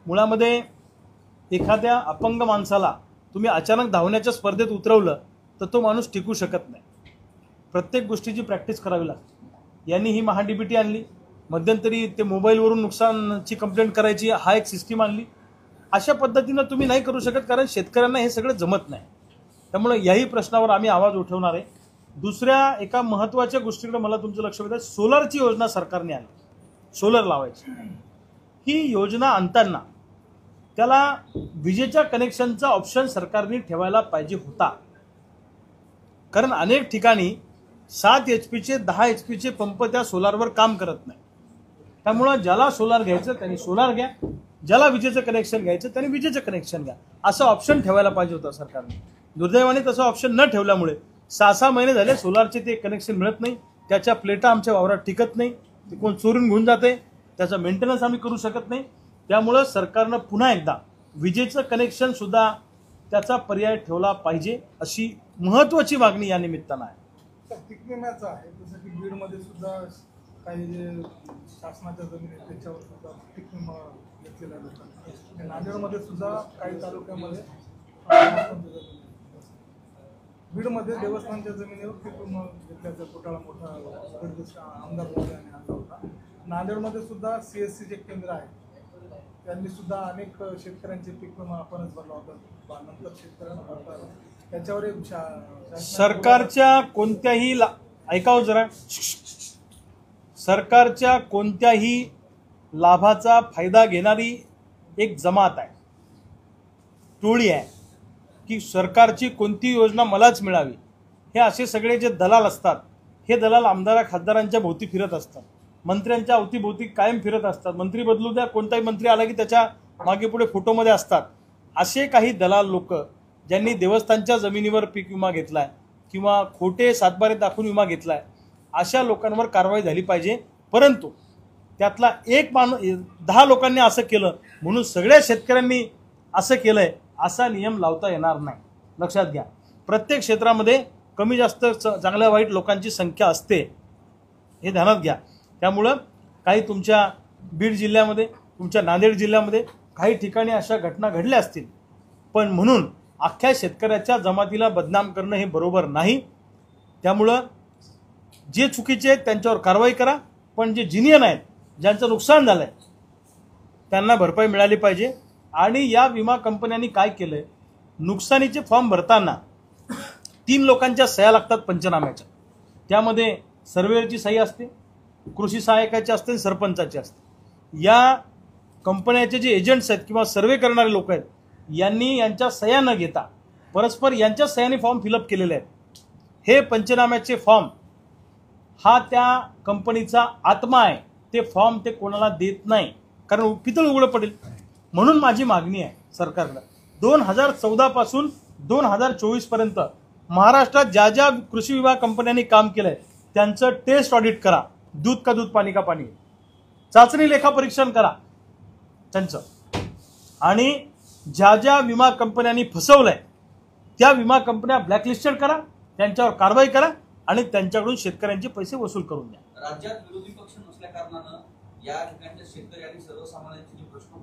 मुळामध्ये एखाद्या अपंग माणसाला तुम्ही अचानक धावण्याच्या स्पर्धेत उतरवलं तर तो माणूस टिकू शकत नाही. प्रत्येक गोष्टीची प्रॅक्टिस करावी लागते. यांनी ही महाडीबीटी आणली, मध्यंतरी ते मोबाईलवरून नुकसानची कंप्लेंट करायची, हा एक सिस्टीम आणली. अशा पद्धतीनं तुम्ही नाही करू शकत, कारण शेतकऱ्यांना हे सगळं जमत नाही. त्यामुळे याही प्रश्नावर आम्ही आवाज उठवणार आहे. दुसऱ्या एका महत्त्वाच्या गोष्टीकडे मला तुमचं लक्ष वेधायचं, सोलरची योजना सरकारने आणली, सोलर लावायची. ही योजना आणताना त्याला विजेच्या कनेक्शनचा ऑप्शन सरकारने ठेवायला पाहिजे होता. कारण अनेक ठिकाणी 7 HP 10 HP पंप त्या सोलारवर काम करत नाही. त्यामुळं ज्याला सोलार घ्यायचं त्यांनी सोलार घ्या, ज्याला विजेचं कनेक्शन घ्यायचं त्यांनी विजेचं कनेक्शन घ्या, असं ऑप्शन ठेवायला पाहिजे होतं सरकारने. दुर्दैवाने तसं ऑप्शन न ठेवल्यामुळे 6-6 महिने झाले सोलारचे ते कनेक्शन मिळत नाही. त्याच्या प्लेटा आमच्या वावरात टिकत नाही, ते कोण चोरून घेऊन जाते, त्याचा मेंटेनन्स आम्ही करू शकत नाही. त्यामुळं सरकारनं पुन्हा एकदा विजेचं कनेक्शन सुद्धा त्याचा पर्याय ठेवला पाहिजे अशी महत्त्वाची मागणी या निमित्तानं आहे. पीक विम्याचं आहे, जसं की बीडमध्ये सुद्धा काही जे शासनाच्या जमिनी आहेत त्याच्यावर सुद्धा पीक विमा घेतलेला जातात. नांदेडमध्ये सुद्धा काही तालुक्यामध्ये बीडमध्ये देवस्थानच्या जमिनीवर पीक विमा घेतल्याचा घोटाळा मोठा आमदार मोदयांनी आणला होता. नांदेडमध्ये सुद्धा CSC जे केंद्र आहे त्यांनी सुद्धा अनेक शेतकऱ्यांचे पीक विमा आपणच भरला होता, नंतर शेतकऱ्यांना भरता आला. त्याच्यावर एक सरकारच्या कोणत्याही ऐकावं जरा, सरकारच्या कोणत्याही लाभाचा फायदा घेणारी एक जमात आहे, टोळी आहे की सरकारची कोणती योजना मलाच मिळावी. हे असे सगळे जे दलाल असतात, हे दलाल आमदार खासदारांच्या भोवती फिरत असतात, मंत्र्यांच्या अवतीभोवती कायम फिरत असतात. मंत्री बदलू द्या, कोणताही मंत्री आला की त्याच्या मागे पुढे फोटोमध्ये असतात. असे काही दलाल लोक ज्यांनी देवस्थानच्या जमिनीवर पीक विमा घेतलाय किंवा खोटे सातबारे दाखवून विमा घेतलाय, अशा लोकांवर कारवाई झाली पाहिजे. परंतु त्यातला 10 लोकांनी असं केलं म्हणून सगळ्या शेतकऱ्यांनी असं केलंय असा नियम लावता येणार नाही. लक्षात घ्या, प्रत्येक क्षेत्रामध्ये कमी जास्त चांगल्या वाईट लोकांची संख्या असते, हे ध्यानात घ्या. त्यामुळं काही तुमच्या बीड जिल्ह्यामध्ये, तुमच्या नांदेड जिल्ह्यामध्ये काही ठिकाणी अशा घटना घडल्या असतील, पण म्हणून अख्ख्या शेतकऱ्याच्या जमातीला बदनाम करणं हे बरोबर नाही. त्यामुळं जे चुकीचे आहेत त्यांच्यावर कारवाई करा, पण जे जिनियन आहेत, ज्यांचं नुकसान झालंय, त्यांना भरपाई मिळाली पाहिजे. आणि या विमा कंपन्यांनी काय केलंय, नुकसानीचे फॉर्म भरताना 3 लोकांच्या सह्या लागतात पंचनाम्याच्या. त्यामध्ये सर्वेअरची सही असते, कृषी सहाय्यकाची असते, सरपंचाची असते. या कंपन्याचे जे एजंट्स आहेत किंवा सर्वे करणारे लोक आहेत यांनी यांच्या सह्या न घेता परस्पर यांच्या सह्याने फॉर्म फिलअप केलेले आहेत. हे पंचनाम्याचे फॉर्म हा त्या कंपनीचा आत्मा आहे. ते फॉर्म ते कोणाला देत नाही, कारण पितळ उघडं पडेल. म्हणून माझी मागणी आहे सरकारला, 2014 पासून 2024 पर्यंत महाराष्ट्रात ज्या ज्या कृषी विभाग कंपन्यांनी काम केलंय त्यांचं टेस्ट ऑडिट करा. दूध का दूध, पाणी का पाणी, चाचणी लेखापरीक्षण करा त्यांचं. आणि ज्या ज्या विमा कंपन्यांनी फसवलंय त्या विमा कंपन्या ब्लॅकलिस्टेड करा, त्यांच्यावर कारवाई करा आणि त्यांच्याकडून शेतकऱ्यांचे पैसे वसूल करून द्या. राज्यात विरोधी पक्ष नसल्या कारणानं या ठिकाणच्या शेतकरी आणि सर्वसामान्यांचे जे प्रश्न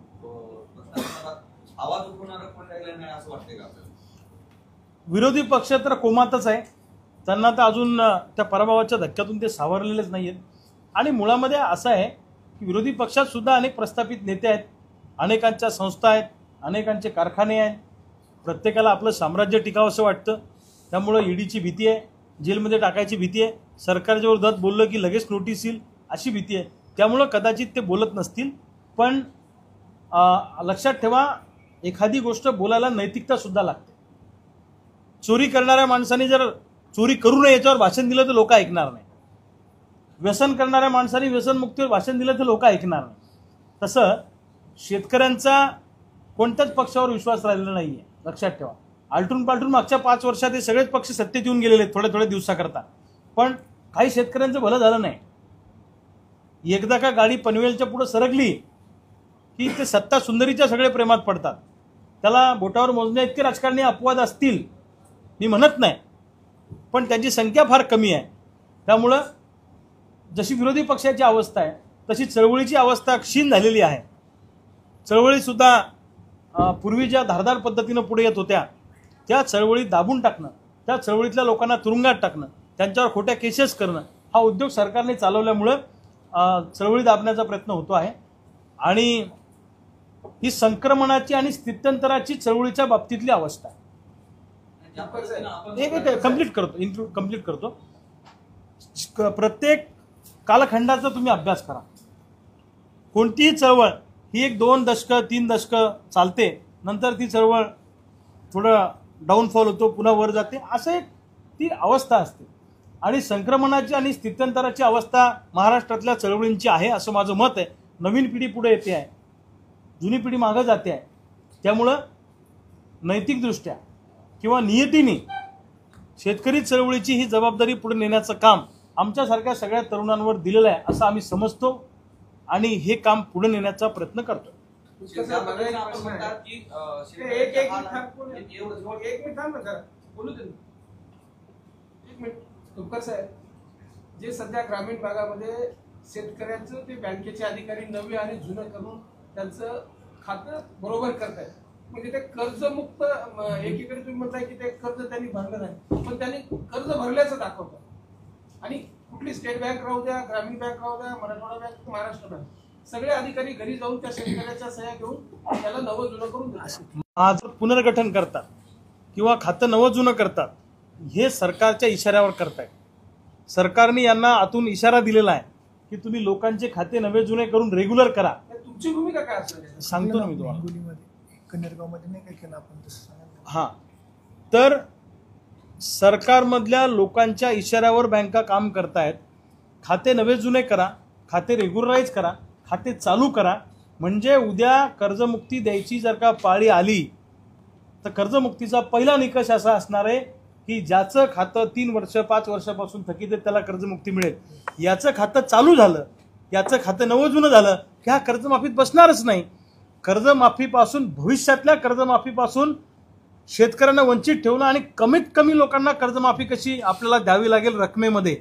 आवाज उठवणारा कोण राहिला नाही असं वाटतंय का आपल्याला? विरोधी पक्ष तर कोमातच आहे. त्यांना तर अजून त्या पराभवाच्या धक्क्यातून ते सावरलेलेच नाही आहेत. आणि मुळामध्ये असं आहे की विरोधी पक्षात सुद्धा अनेक प्रस्थापित नेते आहेत, अनेकांच्या संस्था आहेत, अनेकांचे कारखाने आहेत. प्रत्येकाला आपलं साम्राज्य टिकावं असं वाटतं. त्यामुळं ईडीची भीती आहे, जेलमध्ये टाकायची भीती आहे, सरकारच्या विरोधात बोललं की लगेच नोटीस येईल अशी भीती आहे. त्यामुळं कदाचित ते बोलत नसतील. पण लक्षात ठेवा, एखादी गोष्ट बोलायला नैतिकता सुद्धा लागते. चोरी करणाऱ्या माणसाने जर चोरी करू नये याच्यावर भाषण दिलं तर लोक ऐकणार नाही. व्यसन करणाऱ्या माणसाने व्यसनमुक्तीवर भाषण दिलं तर लोक ऐकणार नाही. तसं शेतकऱ्यांचा कोणत्याच पक्षावर विश्वास राहिलेला नाहीये. लक्षात ठेवा, आलटून पालटून मागच्या 5 वर्षात हे सगळेच पक्ष सत्तेत येऊन गेलेले आहेत थोड्या थोड्या दिवसाकरता, पण काही शेतकऱ्यांचं भलं झालं नाही. एकदा का गाडी पनवेलच्या पुढे सरकली की ते सत्ता सुंदरीच्या सगळे प्रेमात पडतात. त्याला बोटावर मोजण्या इतके राजकारणी अपवाद असतील मी म्हणत नाही, पण त्यांची संख्या फार कमी आहे. त्यामुळं जशी विरोधी पक्षाची अवस्था आहे तशी चळवळीची अवस्था क्षीण झालेली आहे. चळवळीसुद्धा पूर्वी ज्या धारदार पद्धतीनं पुढे येत होत्या त्या चळवळी दाबून टाकणं, त्या चळवळीतल्या लोकांना तुरुंगात टाकणं, त्यांच्यावर खोट्या केसेस करणं हा उद्योग सरकारने चालवल्यामुळं चळवळी दाबण्याचा प्रयत्न होतो आहे. आणि ही संक्रमणाची आणि स्थित्यंतराची चळवळीच्या बाबतीतली अवस्था आहे. कंप्लीट करतो. प्रत्येक कालखंडाचा तुम्ही अभ्यास करा. कोणतीही चळवळ ही 1-2 दशकं 3 दशकं चालते, नंतर ती चळवळ थोडं डाऊनफॉल होतो, पुन्हा वर जाते, असं एक ती अवस्था असते. आणि संक्रमणाची आणि स्थित्यंतराची अवस्था महाराष्ट्रातल्या चळवळींची आहे असं माझं मत आहे. नवीन पिढी पुढे येते आहे, जुनी पिढी मागं जाते आहे. त्यामुळं नैतिकदृष्ट्या किंवा नियतीने शेतकरी चळवळीची ही जबाबदारी पुढे नेण्याचं काम आमच्यासारख्या सगळ्या तरुणांवर दिलेलं आहे असं आम्ही समजतो आणि हे काम पुढे नेण्याचा प्रयत्न करतो. तुपकर साहेब, जे सध्या ग्रामीण भागामध्ये शेतकऱ्यांचं ते बँकेचे अधिकारी नवे आणि जुनं करून त्यांचं खातं बरोबर करतायत. म्हणजे ते कर्जमुक्त, एकीकडे तुम्ही म्हणताय की ते कर्ज त्यांनी भरलं नाही, पण त्यांनी कर्ज भरल्याचं दाखवतात. आणि कुठली स्टेट बँक राहू द्या, ग्रामीण बँक राहू द्या, मराठवाडा बँक, महाराष्ट्र बँक, सगळे अधिकारी घरी जाऊन त्या शेतकऱ्याच्या सह्या घेऊन त्याला नवं जुनं करून देतात. आज पुनर्गठन करतात किंवा खातं नवं जुनं करतात हे सरकारच्या इशाऱ्यावर करतायत. सरकारने यांना आतून इशारा दिलेला आहे की तुम्ही लोकांचे खाते नवे जुने करून रेग्युलर करा. तुमची भूमिका काय असेल सांगतो ना मी तुम्हाला. कन्नरगावमध्ये नाही काय केलं आपण तसं. हां, तर सरकारमधल्या लोकांच्या इशाऱ्यावर बँका काम करतायत. खाते नवे जुने करा, खाते रेग्युलराईज करा, खाते चालू करा. म्हणजे उद्या कर्जमुक्ती द्यायची जर का पाळी आली तर कर्जमुक्तीचा पहिला निकष असा असणार आहे की ज्याचं खातं 3 वर्ष 5 वर्षापासून थकीत आहे त्याला कर्जमुक्ती मिळेल. याचं खातं चालू झालं, याचं खातं नवं जुनं झालं की हा कर्जमाफीत बसणारच नाही. कर्जमाफीपासून, भविष्यातल्या कर्जमाफीपासून शेतकऱ्यांना वंचित ठेवणं आणि कमीत कमी लोकांना कर्जमाफी कशी आपल्याला द्यावी लागेल रकमेमध्ये,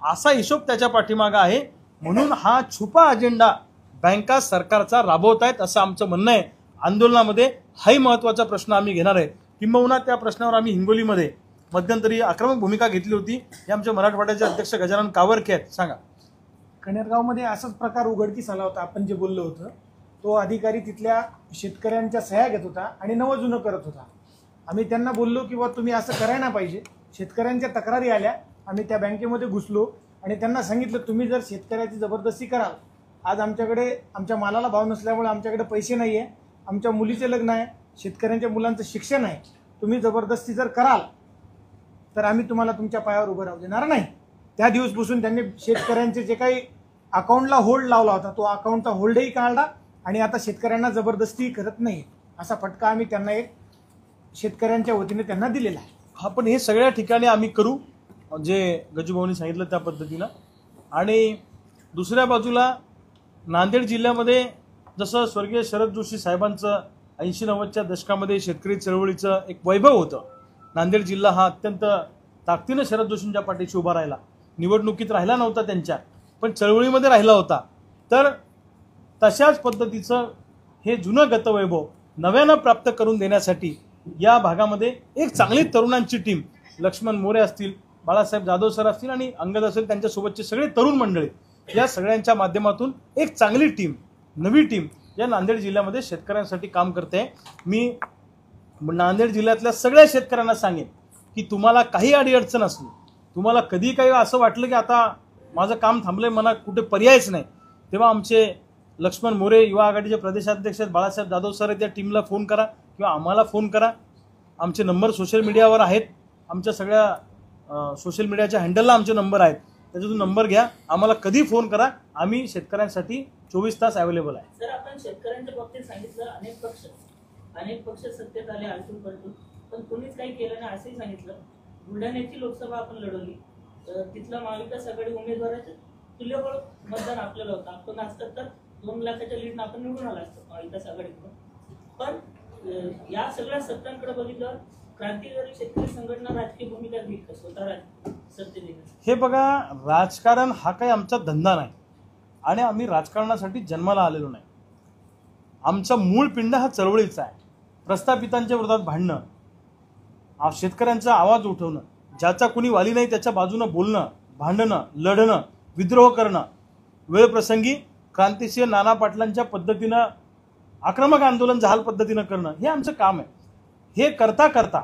असा हिशोब त्याच्या पाठीमागं आहे. म्हणून हा छुपा अजेंडा बँका सरकारचा राबवत आहेत असं आमचं म्हणणं आहे. आंदोलनामध्ये हाही महत्त्वाचा प्रश्न आम्ही घेणार आहे. किंबहुना त्या प्रश्नावर आम्ही हिंगोलीमध्ये मध्यंतरी आक्रमक भूमिका घेतली होती. हे आमच्या मराठवाड्याचे अध्यक्ष गजानन कावरके आहेत. सांगा. कनेरगावमध्ये असाच प्रकार उघडकीस आला होता. आपण जे बोललो होतं तो अधिकारी तिथल्या शेतकऱ्यांच्या सह्या घेत होता आणि नवं जुनं करत होता. आम्ही त्यांना बोललो की तुम्ही असं करायला पाहिजे. शेतकऱ्यांच्या तक्रारी आल्या, आम्ही त्या बँकेमध्ये घुसलो आणि त्यांना सांगितलं तुम्ही जर शेतकऱ्याची जबरदस्ती कराल आज आमच्याकडे आमच्या मालाला भाव नसल्यामुळे आमच्याकडे पैसे नाही आहे, आमच्या मुलीचे लग्न आहे, शेतकऱ्यांच्या मुलांचं शिक्षण आहे, तुम्ही जबरदस्ती जर कराल तर आम्ही तुम्हाला तुमच्या पायावर उभं राहू देणार नाही. त्या दिवसपासून त्यांनी शेतकऱ्यांचे जे काही अकाउंटला होल्ड लावला होता तो अकाउंटचा होल्डही काढला आणि आता शेतकऱ्यांना जबरदस्ती करत नाही असा फटका आम्ही त्यांना एक शेतकऱ्यांच्या वतीने त्यांना दिलेला आहे. हा, पण हे सगळ्या ठिकाणी आम्ही करू जे गजूभाऊनी सांगितलं त्या पद्धतीनं. आणि दुसऱ्या बाजूला नांदेड जिल्ह्यामध्ये जसं स्वर्गीय शरद जोशी साहेबांचं 80-90च्या दशकामध्ये शेतकरी चळवळीचं एक वैभव होतं. नांदेड जिल्हा हा अत्यंत ताकदीनं शरद जोशींच्या पाठीशी उभा राहिला. निवडणुकीत राहिला नव्हता त्यांच्या, पण चळवळीमध्ये राहिला होता. तर तशाच पद्धतीचं हे जुनं गतवैभव नव्यानं प्राप्त करून देण्यासाठी या भागामध्ये एक चांगली तरुणांची टीम, लक्ष्मण मोरे असतील, बाळासाहेब जाधव सर असतील आणि अंगद असेल, त्यांच्यासोबतचे सगळे तरुण मंडळी, या सगळ्यांच्या माध्यमातून एक चांगली टीम, नवी टीम या नांदेड जिल्ह्यामध्ये शेतकऱ्यांसाठी काम करते. मी नांदेड जिल्ह्यातल्या सगळ्या शेतकऱ्यांना सांगेन की तुम्हाला काही अडीअडचण असली, तुम्हाला कधी काही असं वाटलं की आता माझं काम थांबलंय, मला कुठे पर्यायच नाही, तेव्हा आमचे लक्ष्मण मोरे युवा आघाडीचे प्रदेशाध्यक्ष बाळासाहेब जाधव सर त्या टीमला फोन करा किंवा आम्हाला फोन करा. आमचे नंबर सोशल मीडियावर आहेत, आमच्या सगळ्या सोशल मीडियाच्या हँडलला आमचे नंबर आहेत, त्याच्यातून नंबर घ्या, आम्हाला कधी फोन करा, आम्ही शेतकऱ्यांसाठी 24 तास अवेलेबल आहे. सर, आपण शेतकऱ्यांच्या बाबतीत सांगितलं अनेक पक्ष सत्तेत आले आलटून पलटून, पण कोणीच काही केलं नाही असंही सांगितलं. बुलढाण्याची लोकसभा आपण लढवली, तिथला महाविकास आघाडी उमेदवाराचं तुल्यबळ मतदान आपल्याला होतं. आपण असतात तर 2 लाखाच्या लीडनं आपण निवडून आला असतो महाविकास आघाडीकडून. पण या सगळ्या सत्तांकडे बघितलं, क्रांतिकारी शेतकरी संघटना राजकीय भूमिका घेईल का स्वतः सत्तेत? हे बघा, राजकारण हा काही आमचा धंदा नाही आणि आम्ही राजकारणासाठी जन्माला आलेलो नाही. आमचा मूळ पिंड हा चळवळीचा आहे. प्रस्थापितांच्या विरोधात भांडणं, शेतकऱ्यांचा आवाज उठवणं, ज्याचा कुणी वाली नाही त्याच्या बाजूनं बोलणं, भांडणं, लढणं, विद्रोह करणं, वेळप्रसंगी क्रांतिसिंह नाना पाटलांच्या पद्धतीनं आक्रमक आंदोलन जहाल पद्धतीनं करणं, हे आमचं काम आहे. हे करता करता